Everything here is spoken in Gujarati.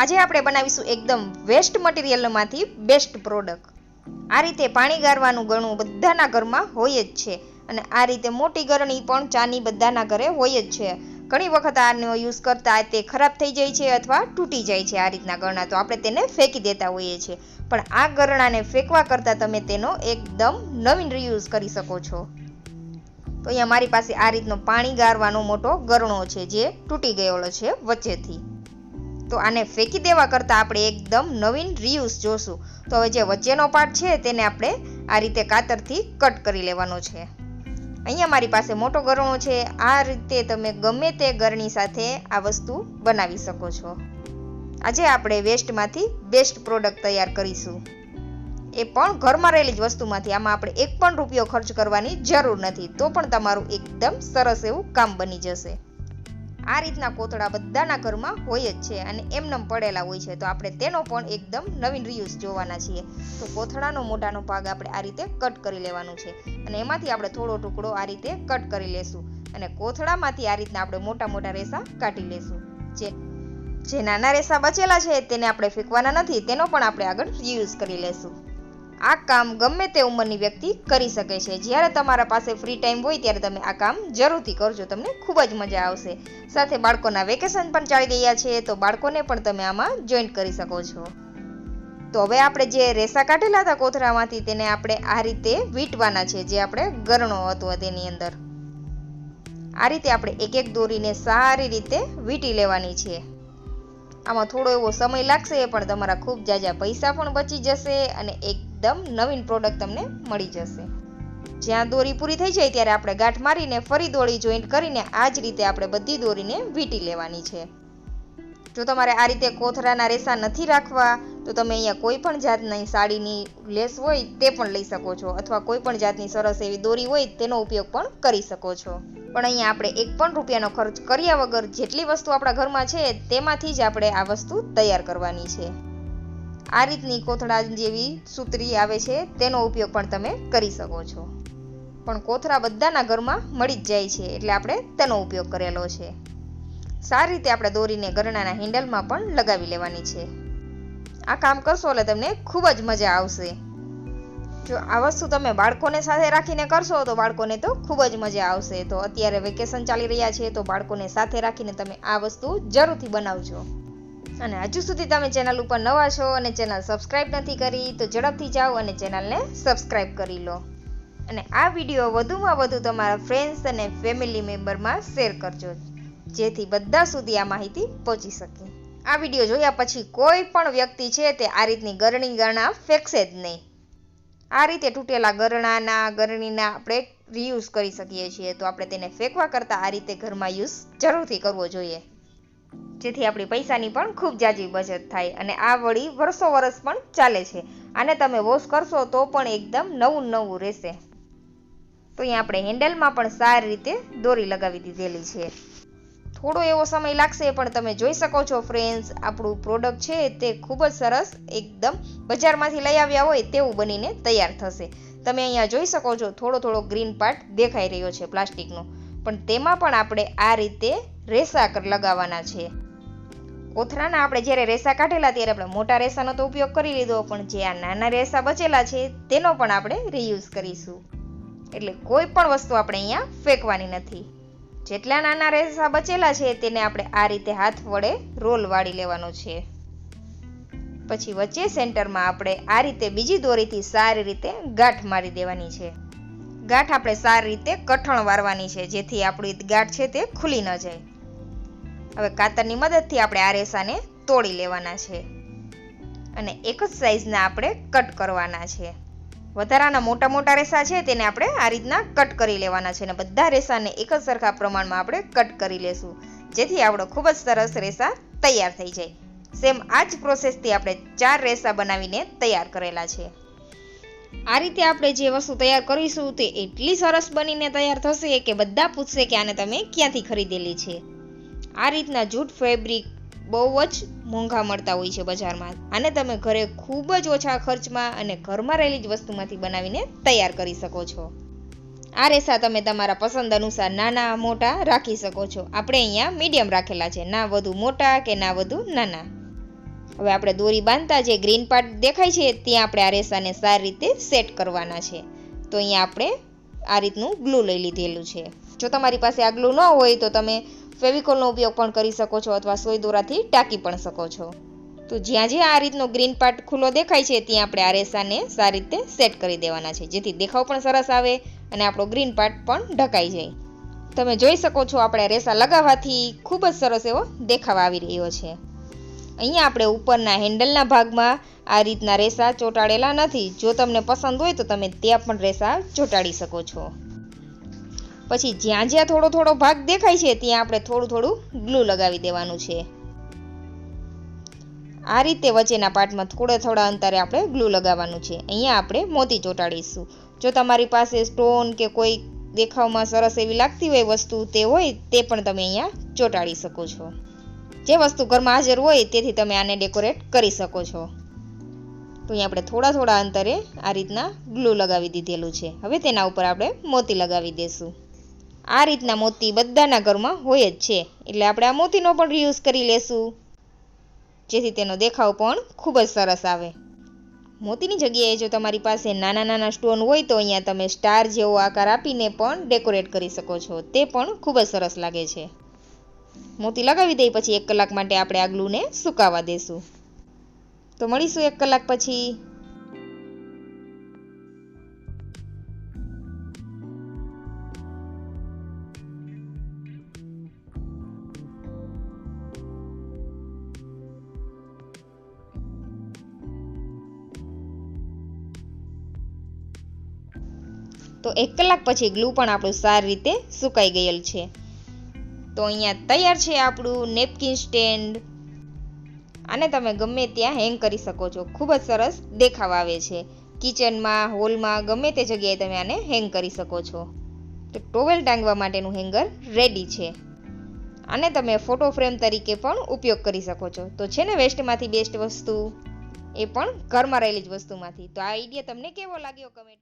આજે આપણે બનાવીશું એકદમ વેસ્ટ મટીરિયલમાંથી બેસ્ટ પ્રોડક્ટ. આ રીતે પાણી ગારવાનું ગળણું બધાના ઘરમાં હોય જ છે અને આ રીતે મોટી ગરણી પણ ચાની બધાના ઘરે હોય જ છે. ઘણી વખત આનો યુઝ કરતા તે ખરાબ થઈ જાય છે અથવા તૂટી જાય છે. આ રીતના ગરણા તો આપણે તેને ફેંકી દેતા હોઈએ છીએ, પણ આ ગરણાને ફેંકવા કરતાં તમે તેનો એકદમ નવીન રીયુઝ કરી શકો છો. તો અહીંયા મારી પાસે આ રીતનો પાણી ગારવાનો મોટો ગરણો છે જે તૂટી ગયેલો છે વચ્ચેથી. તો આને ફેંકી દેવા કરતાં આપણે એકદમ નવીન રીયુઝ જોશું. તો હવે જે વચ્ચેનો પાર્ટ છે તેને આપણે આ રીતે કાતરથી કટ કરી લેવાનો છે. અહીંયા મારી પાસે મોટો ગરણો છે. આ રીતે તમે ગમે તે ગરણી સાથે આ વસ્તુ બનાવી શકો છો. આજે આપણે વેસ્ટમાંથી બેસ્ટ પ્રોડક્ટ તૈયાર કરીશું, એ પણ ઘરમાં રહેલી જ વસ્તુમાંથી. આમાં આપણે એક પણ રૂપિયો ખર્ચ કરવાની જરૂર નથી, તો પણ તમારું એકદમ સરસ એવું કામ બની જશે. આ રીતના કોથળા બધાના ઘરમાં હોય જ છે અને એમનેમ પડેલા હોય છે, તો આપણે તેનો પણ એકદમ નવીન રીયુઝ જોવાના છીએ. તો કોથળાનો મોઢાનો ભાગ આપણે આ રીતે કટ કરી લેવાનું છે અને એમાંથી આપણે થોડો ટુકડો આ રીતે કટ કરી લેશું અને કોથળામાંથી આ રીતના આપણે મોટા મોટા રેસા કાઢી લેશું. જે નાના રેસા બચેલા છે તેને આપણે ફેંકવાના નથી, તેનો પણ આપણે આગળ રીયુઝ કરી લેશું. આ કામ ગમે તે ઉંમરની વ્યક્તિ કરી શકે છે. જ્યારે તમારા પાસે ફ્રી ટાઈમ હોય ત્યારે તમે આ કામ જરૂરથી કરજો, તમને ખૂબ જ મજા આવશે. સાથે બાળકોના વેકેશન પણ ચાલી રહ્યા છે, તો બાળકોને પણ તમે આમાં જોઈન્ટ કરી શકો છો. તો હવે આપણે જે રેસા કાઢેલા હતા કોથળામાંથી તેને આપણે આ રીતે વીંટવાના છે, જે આપણે ગરણો હતો તેની અંદર. આ રીતે આપણે એક એક દોરીને સારી રીતે વીંટી લેવાની છે. આમાં થોડો એવો સમય લાગશે, પણ તમારા ખૂબ જાજા પૈસા પણ બચી જશે અને એકદમ નવીન પ્રોડક્ટ તમને મળી જશે. જ્યાં દોરી પૂરી થઈ જાય ત્યારે આપણે ગાંઠ મારીને ફરી દોરી જોઈન્ટ કરીને આ જ રીતે આપણે બધી દોરીને વીંટી લેવાની છે. જો તમારે આ રીતે કોથળાના રેસા નથી રાખવા તો તમે અહીંયા કોઈ પણ જાતની સાડીની લેસ હોય તે પણ લઈ શકો છો, અથવા કોઈ પણ જાતની સરસ એવી દોરી હોય તેનો ઉપયોગ પણ કરી શકો છો. પણ અહીંયા આપણે એક પણ રૂપિયાનો ખર્ચ કર્યા વગર જેટલી વસ્તુ આપણા ઘરમાં છે તેમાંથી જ આપણે આ વસ્તુ તૈયાર કરવાની છે. આ રીતની કોથળા જેવી સૂતરી આવે છે તેનો ઉપયોગ પણ તમે કરી શકો છો, પણ કોથળા બધાના ઘરમાં મળી જ જાય છે એટલે આપણે તેનો ઉપયોગ કરેલો છે. સારી રીતે આપણે દોરીને ગરણાના હેન્ડલમાં પણ લગાવી લેવાની છે. આ કામ કરશો એટલે તમને ખૂબ જ મજા આવશે. જો આ વસ્તુ તમે બાળકોને સાથે રાખીને કરશો તો બાળકોને તો ખૂબ જ મજા આવશે. તો અત્યારે વેકેશન ચાલી રહ્યા છે, તો બાળકોને સાથે રાખીને તમે આ વસ્તુ જરૂરથી બનાવજો. અને હજુ સુધી તમે ચેનલ ઉપર નવા છો અને ચેનલ સબસ્ક્રાઈબ નથી કરી તો ઝડપથી જાઓ અને ચેનલને સબસ્ક્રાઈબ કરી લો. અને આ વિડીયો વધુમાં વધુ તમારા ફ્રેન્ડ્સ અને ફેમિલી મેમ્બરમાં શેર કરજો, જેથી બધા સુધી આ માહિતી પહોંચી શકે. આ વિડીયો જોયા પછી કોઈ પણ વ્યક્તિ છે તે આ રીતની ગરણા ફેંકશે જ નહીં. આ રીતે તૂટેલા ગરણીના આપણે રીયુઝ કરી શકીએ છીએ. તો આપણે તેને ફેંકવા કરતાં આ રીતે ઘરમાં યુઝ જરૂરથી કરવો જોઈએ, જેથી આપણી પૈસાની પણ ખૂબ જાજી બચત થાય અને આ વળી વર્ષો વર્ષ પણ ચાલે છે. આને તમે વોશ કરશો તો પણ એકદમ નવું રહેશે. તો અહીંયા આપણે હેન્ડલમાં પણ સારી રીતે દોરી લગાવી દીધેલી છે. થોડો એવો સમય લાગશે, પણ તમે જોઈ શકો છો ફ્રેન્ડ્સ, આપણું પ્રોડક્ટ છે તે ખૂબ જ સરસ એકદમ બજારમાંથી લઈ આવ્યા હોય તેવું બનીને તૈયાર થશે. તમે અહીંયા જોઈ શકો છો થોડો ગ્રીન પાર્ટ દેખાઈ રહ્યો છે પ્લાસ્ટિકનો, પણ તેમાં પણ આપણે આ રીતે રેસા લગાવવાના છે. કોથળાના આપણે જ્યારે રેસા કાઢેલા ત્યારે આપણે મોટા રેસાનો તો ઉપયોગ કરી લીધો, પણ જે આ નાના રેસા બચેલા છે તેનો પણ આપણે રીયુઝ કરીશું. એટલે કોઈ પણ વસ્તુ આપણે અહીંયા ફેંકવાની નથી. જેટલા નાના રેસા બચેલા છે તેને આપણે આ રીતે હાથ વડે રોલ વાળી લેવાનો છે. પછી વચ્ચે સેન્ટરમાં આપણે આ રીતે બીજી દોરીથી સારી રીતે ગાંઠ મારી દેવાની છે. ગાંઠ આપણે સારી રીતે કઠણ વારવાની છે, જેથી આપણી ગાંઠ છે તે ખુલી ન જાય. હવે કાતરની મદદથી આપણે આ રેસાને તોડી લેવાના છે અને એક જ સાઈઝના આપણે કટ કરવાના છે. વધારાના મોટા રેસા છે તેને આપણે આ રીતના કટ કરી લેવાના છે અને બધા રેસાને એક જ સરખા પ્રમાણમાં આપણે કટ કરી લેશું, જેથી આપણો ખૂબ જ સરસ રેસા તૈયાર થઈ જાય. સેમ આ જ પ્રોસેસથી આપણે 4 રેસા બનાવીને તૈયાર કરેલા છે. આ રીતે આપણે જે વસ્તુ તૈયાર કરીશું તે એટલી સરસ બનીને તૈયાર થશે કે બધા પૂછશે કે આને તમે ક્યાંથી ખરીદેલી છે. આ રીતના જૂટ ફેબ્રિક બહુ જ મોંઘા મળતા હોય છે બજારમાં. આને તમે ઘરે ખૂબ જ ઓછા ખર્ચમાં અને ઘરમાં રહેલી જ વસ્તુમાંથી બનાવીને તૈયાર કરી શકો છો. આ રેસા તમે તમારા પસંદ અનુસાર નાના મોટા રાખી શકો છો. આપણે અહીંયા મીડિયમ રાખેલા છે, ના વધુ મોટા કે ના વધુ નાના. હવે આપણે દોરી બાંધતા જે ગ્રીન પાર્ટ દેખાય છે ત્યાં આપણે આ રેસાને સારી રીતે સેટ કરવાના છે. તો અહીંયા આપણે આ રીતનું ગ્લુ લઈ લીધેલું છે. જો તમારી પાસે આ ગ્લુ ન હોય તો તમે ફેવિકોલનો ઉપયોગ પણ કરી શકો છો અથવા સોય દોરાથી ટાંકી પણ શકો છો. તો જ્યાં આ રીતનો ગ્રીન પાર્ટ ખુલ્લો દેખાય છે ત્યાં આપણે આ રેસાને સારી રીતે સેટ કરી દેવાના છે, જેથી દેખાવ પણ સરસ આવે અને આપણો ગ્રીન પાર્ટ પણ ઢકાઈ જાય. તમે જોઈ શકો છો આપણે રેસા લગાવવાથી ખૂબ જ સરસ એવો દેખાવ આવી રહ્યો છે. અહીંયા આપણે ઉપરના હેન્ડલના ભાગમાં આ રીતના રેસા ચોંટાડેલા નથી. જો તમને પસંદ હોય તો તમે ત્યાં પણ રેસા ચોંટાડી શકો છો. પછી જ્યાં થોડો થોડો ભાગ દેખાય છે ત્યાં આપણે થોડું થોડું ગ્લુ લગાવી દેવાનું છે. આ રીતે વચ્ચેના પાર્ટમાં થોડા અંતરે આપણે ગ્લુ લગાવવાનું છે. અહીંયા આપણે મોતી ચોંટાડીશું. જો તમારી પાસે સ્ટોન કે કોઈ દેખાવમાં સરસ એવી લાગતી હોય વસ્તુ તે હોય તે પણ તમે અહીંયા ચોંટાડી શકો છો. જે વસ્તુ ઘરમાં હાજર હોય તેથી તમે આને ડેકોરેટ કરી શકો છો. તો અહીંયા આપણે થોડા અંતરે આ રીતના ગ્લુ લગાવી દીધેલું છે. હવે તેના ઉપર આપણે મોતી લગાવી દઈશું. આ રીતના મોતી બધાના ઘરમાં હોય જ છે, એટલે આપણે આ મોતીનો પણ રીયુઝ કરી લેશું, જેથી તેનો દેખાવ પણ ખૂબ જ સરસ આવે. મોતીની જગ્યાએ જો તમારી પાસે નાના સ્ટોન હોય તો અહીંયા તમે સ્ટાર જેવો આકાર આપીને પણ ડેકોરેટ કરી શકો છો. તે પણ ખૂબ જ સરસ લાગે છે. મોતી લગાવી દઈ પછી 1 કલાક માટે આપણે આ ગ્લુને સુકાવા દેશું. તો મળીશું 1 કલાક પછી. તો 1 કલાક પછી ગ્લુ પણ આપણું સારી રીતે સુકાઈ ગયેલ છે. તો અહીંયા તૈયાર છે આપણું નેપકિન સ્ટેન્ડ. આને તમે ગમે ત્યાં હેંગ કરી શકો છો. ખૂબ જ સરસ દેખાવ આવે છે. કિચનમાં, હોલમાં, ગમે તે જગ્યાએ તમે આને હેંગ કરી શકો છો. તો ટોવેલ ટાંગવા માટેનું હેંગર રેડી છે. આને તમે ફોટો ફ્રેમ તરીકે પણ ઉપયોગ કરી શકો છો. તો છે ને વેસ્ટમાંથી બેસ્ટ વસ્તુ, એ પણ ઘરમાં રહેલી જ વસ્તુમાંથી. તો આ આઈડિયા તમને કેવો લાગ્યો કમેન્ટ